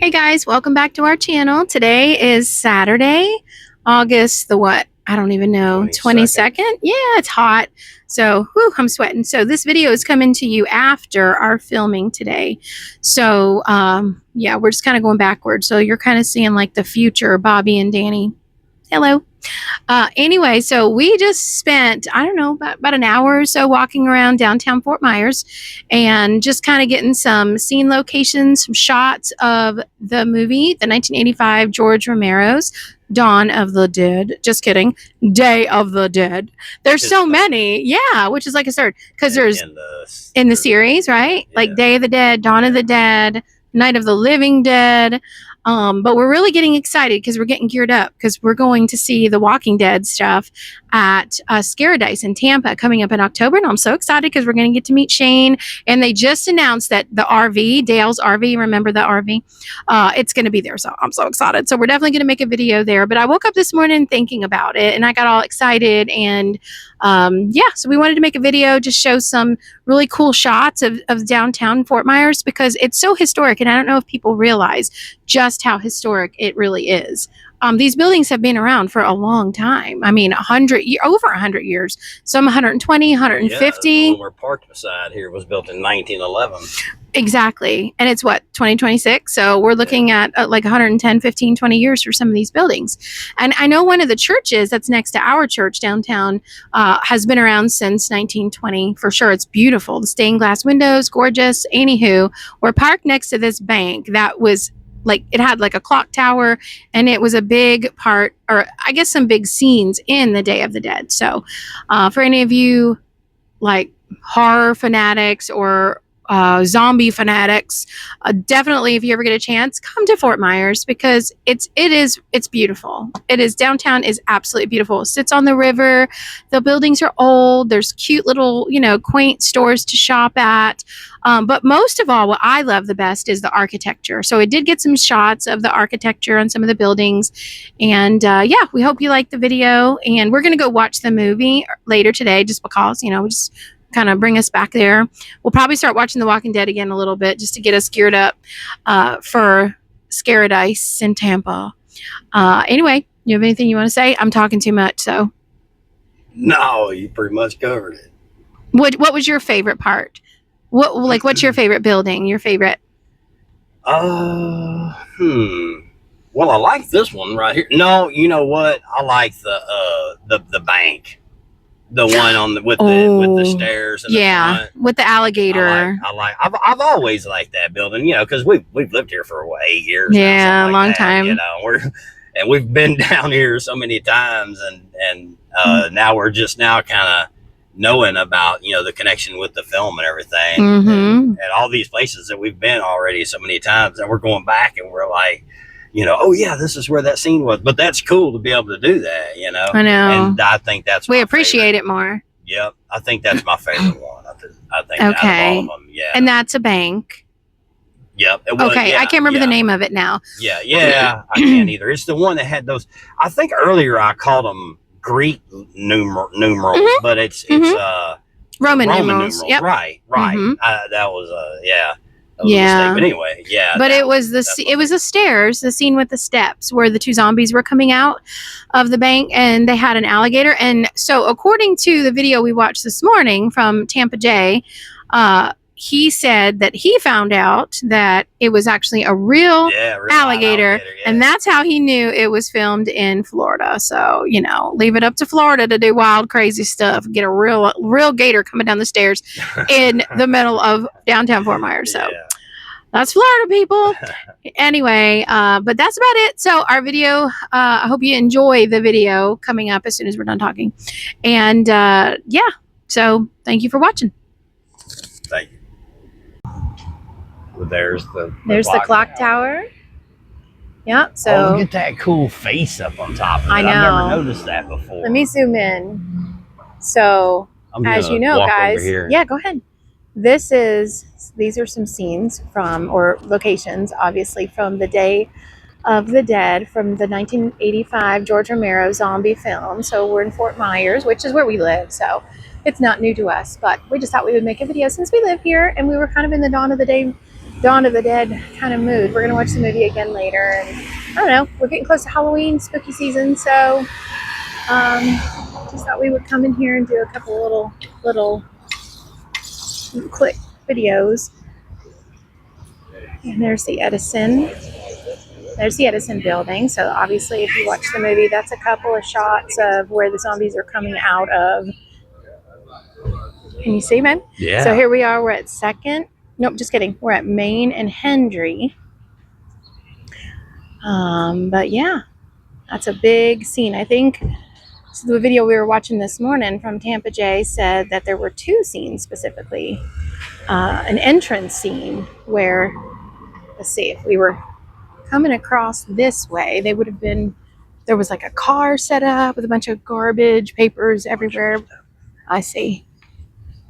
Hey guys, welcome back to our channel. Today is Saturday, August the what? I don't even know. 22nd? Yeah, it's hot. So, whew, I'm sweating. So this video is coming to you after our filming today. So, yeah, we're just kind of going backwards. So you're kind of seeing like the future Bobby and Danny. Hello. Anyway, so we just spent, I don't know, about an hour or so walking around downtown Fort Myers and just kind of getting some scene locations, some shots of the movie, the 1985 George Romero's Dawn of the Dead. Just kidding. Day of the Dead. There's so many. Yeah, which is like a third. Because there's in the series, right? Yeah. Like Day of the Dead, Dawn of the Dead, Night of the Living Dead. But we're really getting excited because we're getting geared up because we're going to see the Walking Dead stuff at Scaradise in Tampa coming up in October. And I'm so excited because we're going to get to meet Shane. And they just announced that the RV, Dale's RV, remember the RV? It's going to be there. So I'm so excited. So we're definitely going to make a video there. But I woke up this morning thinking about it and I got all excited. And yeah, so we wanted to make a video, just show some really cool shots of downtown Fort Myers because it's so historic. And I don't know if people realize just how historic it really is. These buildings have been around for a long time. I mean, over 100 years. Some 120, 150. Yeah, the one we're parked beside here was built in 1911. Exactly. And it's what, 2026? So we're looking at like 110, 15, 20 years for some of these buildings. And I know one of the churches that's next to our church downtown has been around since 1920 for sure. It's beautiful. The stained glass windows, gorgeous. Anywho, we're parked next to this bank that was like, it had like a clock tower and it was a big part, or I guess some big scenes in the Day of the Dead. So for any of you like horror fanatics or zombie fanatics, definitely if you ever get a chance, come to Fort Myers because it's beautiful. It is, downtown is absolutely beautiful. It sits on the river. The buildings are old. There's cute little, quaint stores to shop at. But most of all, what I love the best is the architecture. So it did get some shots of the architecture on some of the buildings. And yeah, we hope you like the video. And we're going to go watch the movie later today just because, we just kind of bring us back there. We'll probably start watching The Walking Dead again a little bit just to get us geared up for Scaradise in Tampa. Anyway, you have anything you want to say? I'm talking too much, so. No, you pretty much covered it. What was your favorite part? What's your favorite building? Your favorite? Well, I like this one right here. No, you know what? I like the bank. The one on with the stairs and the front. With the alligator. I've always liked that building, because we've lived here for 8 years. Yeah, now, a long time. We've been down here so many times, and now we're just now kind of knowing about the connection with the film and everything, and all these places that we've been already so many times, and we're going back and we're like, oh yeah, this is where that scene was. But that's cool to be able to do that, I know. And I think that's we appreciate it more. Yep, I think that's my favorite one. I think out of all of them, yeah. And that's a bank. Yep. Okay, I can't remember the name of it now. Yeah, I can't either. It's the one that had those. I think earlier I called them Greek numerals, but it's Roman numerals. Yep. Right. That was yeah. Yeah. But anyway, yeah. But it was the stairs, the scene with the steps where the two zombies were coming out of the bank and they had an alligator. And so according to the video we watched this morning from Tampa Jay, he said that he found out that it was actually a real alligator. And that's how he knew it was filmed in Florida. So, leave it up to Florida to do wild, crazy stuff. Get a real gator coming down the stairs in the middle of downtown Fort Myers. So that's Florida, people. Anyway, but that's about it. So our video, I hope you enjoy the video coming up as soon as we're done talking. And yeah, so thank you for watching. Thank you. There's the clock tower. Yeah. So look at that cool face up on top of it. I know. I've never noticed that before. Let me zoom in. So as you know, guys, yeah, go ahead. These are some scenes or locations, obviously, from the Day of the Dead from the 1985 George Romero zombie film. So we're in Fort Myers, which is where we live. So it's not new to us, but we just thought we would make a video since we live here and we were kind of in the Dawn of the Day Dawn of the Dead kind of mood. We're gonna watch the movie again later, and I don't know. We're getting close to Halloween, spooky season, so just thought we would come in here and do a couple little quick videos. And there's the Edison. There's the Edison building. So obviously, if you watch the movie, that's a couple of shots of where the zombies are coming out of. Can you see, man? Yeah. So here we are. We're at 2nd. Nope, just kidding. We're at Main and Hendry. But yeah, that's a big scene. I think so the video we were watching this morning from Tampa J said that there were 2 scenes specifically. An entrance scene where, let's see, if we were coming across this way, they would have been, there was like a car set up with a bunch of garbage, papers everywhere. I see.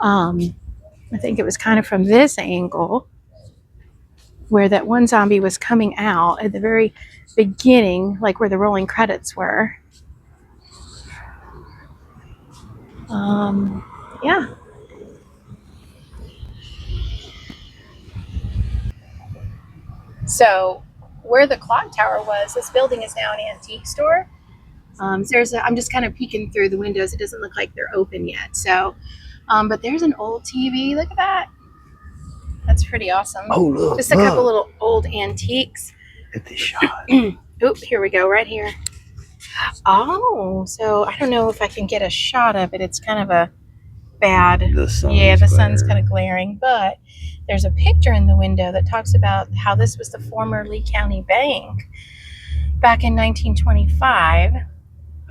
I think it was kind of from this angle where that one zombie was coming out at the very beginning, like where the rolling credits were. Yeah. So where the clock tower was, this building is now an antique store. I'm just kind of peeking through the windows. It doesn't look like they're open yet. So, but there's an old TV. Look at that. That's pretty awesome. Oh, look. Just a couple little old antiques. At this shot. Oop, here we go, right here. Oh, so I don't know if I can get a shot of it. It's kind of a bad. The sun's kind of glaring, but there's a picture in the window that talks about how this was the former Lee County Bank back in 1925.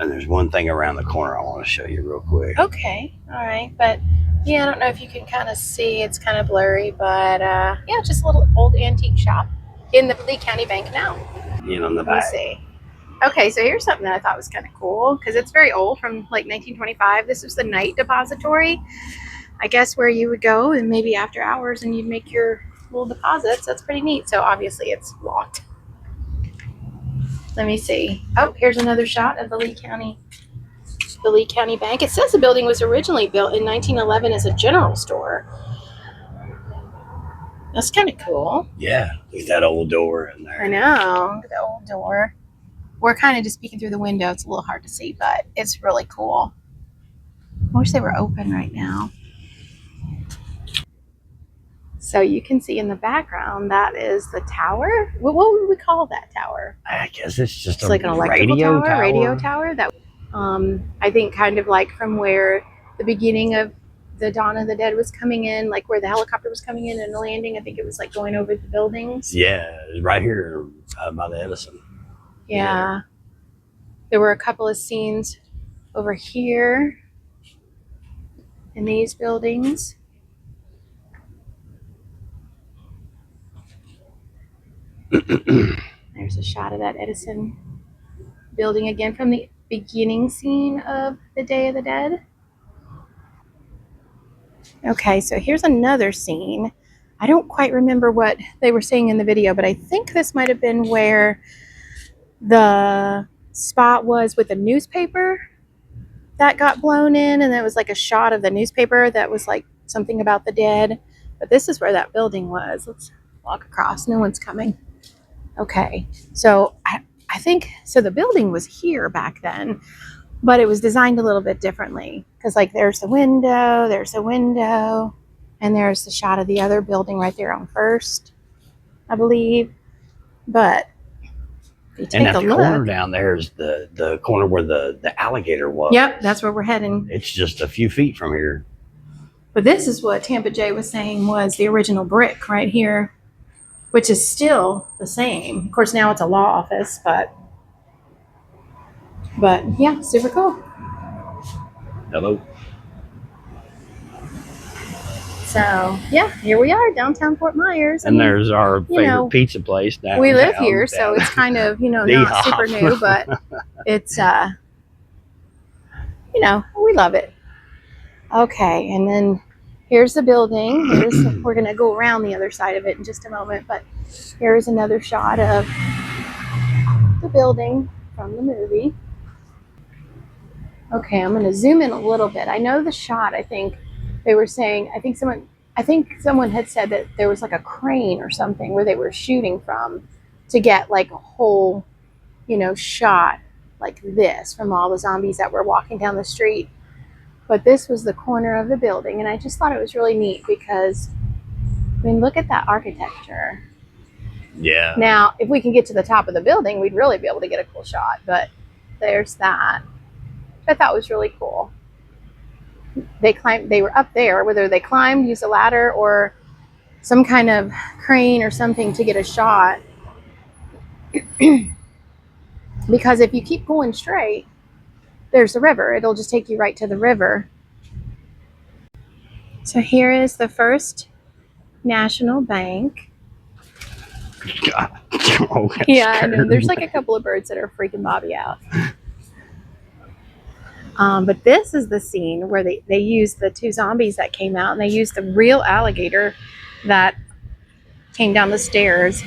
And there's one thing around the corner I want to show you real quick. Okay, all right, but yeah, I don't know if you can kind of see. It's kind of blurry, but yeah, just a little old antique shop in the Lee County Bank now. You know, in the Let me back. see. Okay, so here's something that I thought was kind of cool because it's very old, from like 1925. This was the night depository, I guess, where you would go and maybe after hours and you'd make your little deposits. That's pretty neat. So obviously it's locked. Let me see. Oh, here's another shot of the Lee County Bank. It says the building was originally built in 1911 as a general store. That's kind of cool. Yeah, look at that old door in there. I know. Look at the old door. We're kind of just peeking through the window. It's a little hard to see, but it's really cool. I wish they were open right now. So you can see in the background, that is the tower. What would we call that tower? I guess it's just Like an electrical tower, radio tower. That I think kind of like from where the beginning of the Dawn of the Dead was coming in, like where the helicopter was coming in and landing. I think it was like going over the buildings. Yeah, right here by the Edison. Yeah. There were a couple of scenes over here in these buildings. There's a shot of that Edison building again from the beginning scene of the Day of the Dead. Okay, so here's another scene. I don't quite remember what they were saying in the video, but I think this might have been where the spot was with the newspaper that got blown in, and it was like a shot of the newspaper that was like something about the dead. But this is where that building was. Let's walk across. No one's coming. Okay, so I think so. The building was here back then, but it was designed a little bit differently because, like, there's the window, and there's the shot of the other building right there on First, I believe. But if you take and at a the look, corner down there is the corner where the alligator was. Yep, that's where we're heading. It's just a few feet from here. But this is what Tampa J was saying was the original brick right here, which is still the same. Of course, now it's a law office, but yeah, super cool. Hello. So yeah, here we are, downtown Fort Myers. And there's our favorite pizza place downtown. We live here, so it's kind of, not super new, but it's, we love it. Okay, and then here's the building. We're going to go around the other side of it in just a moment, but here's another shot of the building from the movie. Okay, I'm going to zoom in a little bit. I know the shot, I think they were saying, I I think someone had said that there was like a crane or something where they were shooting from to get like a whole, shot like this from all the zombies that were walking down the street. But this was the corner of the building, and I just thought it was really neat because, I mean, look at that architecture. Yeah. Now, if we can get to the top of the building, we'd really be able to get a cool shot, but there's that. I thought was really cool. They were up there, whether they climbed, used a ladder, or some kind of crane or something to get a shot. Because if you keep going straight, there's the river. It'll just take you right to the river. So here is the First National Bank. God. Oh, Yeah, I know. There's like a couple of birds that are freaking Bobby out. But this is the scene where they used the two zombies that came out, and they used the real alligator that came down the stairs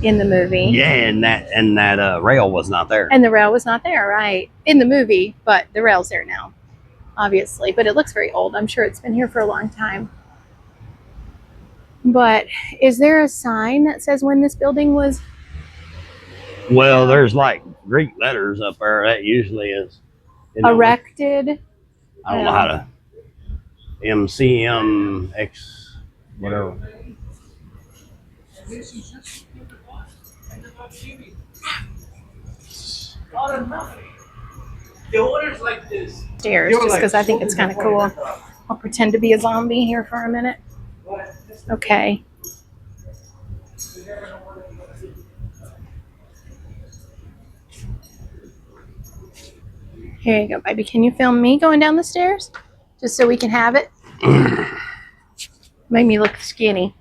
in the movie. Yeah, and that rail was not there. And the rail was not there, right? In the movie, but the rail's there now, obviously. But it looks very old. I'm sure it's been here for a long time. But is there a sign that says when this building was? Well, there's like Greek letters up there. That usually is Erected. I don't know how to. MCMX, whatever. Stairs, just because I think it's kind of cool. I'll pretend to be a zombie here for a minute. Okay. Here you go, baby. Can you film me going down the stairs? Just so we can have it? Made me look skinny.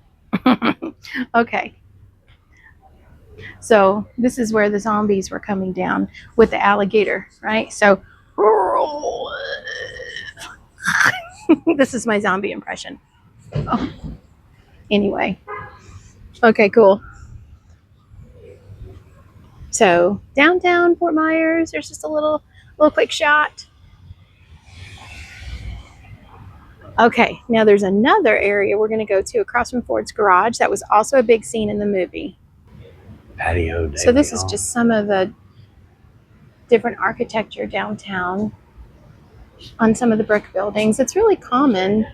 Okay. So this is where the zombies were coming down with the alligator, right? So this is my zombie impression. Oh. Anyway. Okay, cool. So downtown Fort Myers, there's just a little quick shot. Okay, now there's another area we're going to go to across from Ford's garage. That was also a big scene in the movie. Patio de So this is Leon. just some of the different architecture downtown on some of the brick buildings. It's really common.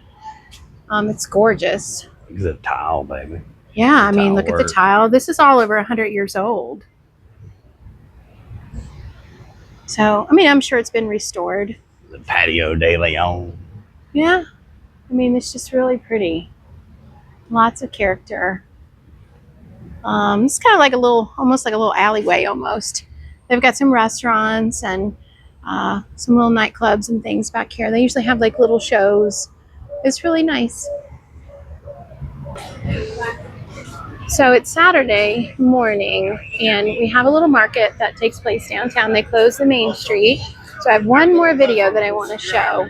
It's gorgeous. Look at the tile, baby. Yeah, I mean, look at the tile. This is all over 100 years old. So, I mean, I'm sure it's been restored. The Patio de Leon. Yeah. I mean, it's just really pretty. Lots of character. It's kind of like almost like a little alleyway almost. They've got some restaurants and some little nightclubs and things back here. They usually have like little shows. It's really nice. So it's Saturday morning, and we have a little market that takes place downtown. They close the main street. So I have one more video that I want to show,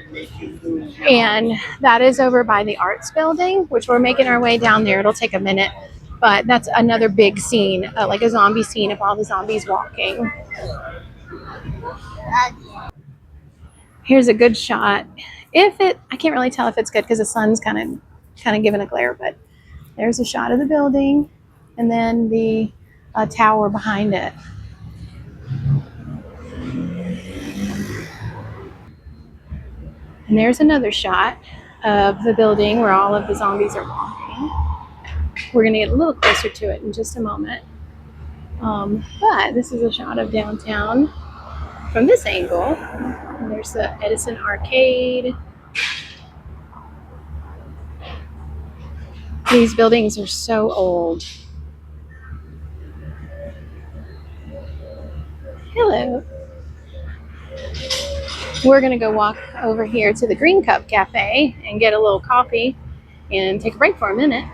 and that is over by the Arts Building, which we're making our way down there. It'll take a minute, but that's another big scene, like a zombie scene of all the zombies walking. Here's a good shot. I can't really tell if it's good because the sun's kind of giving a glare, but there's a shot of the building and then the tower behind it. And there's another shot of the building where all of the zombies are walking. We're going to get a little closer to it in just a moment. But this is a shot of downtown from this angle. And there's the Edison Arcade. These buildings are so old. Hello. We're going to go walk over here to the Green Cup Cafe and get a little coffee and take a break for a minute.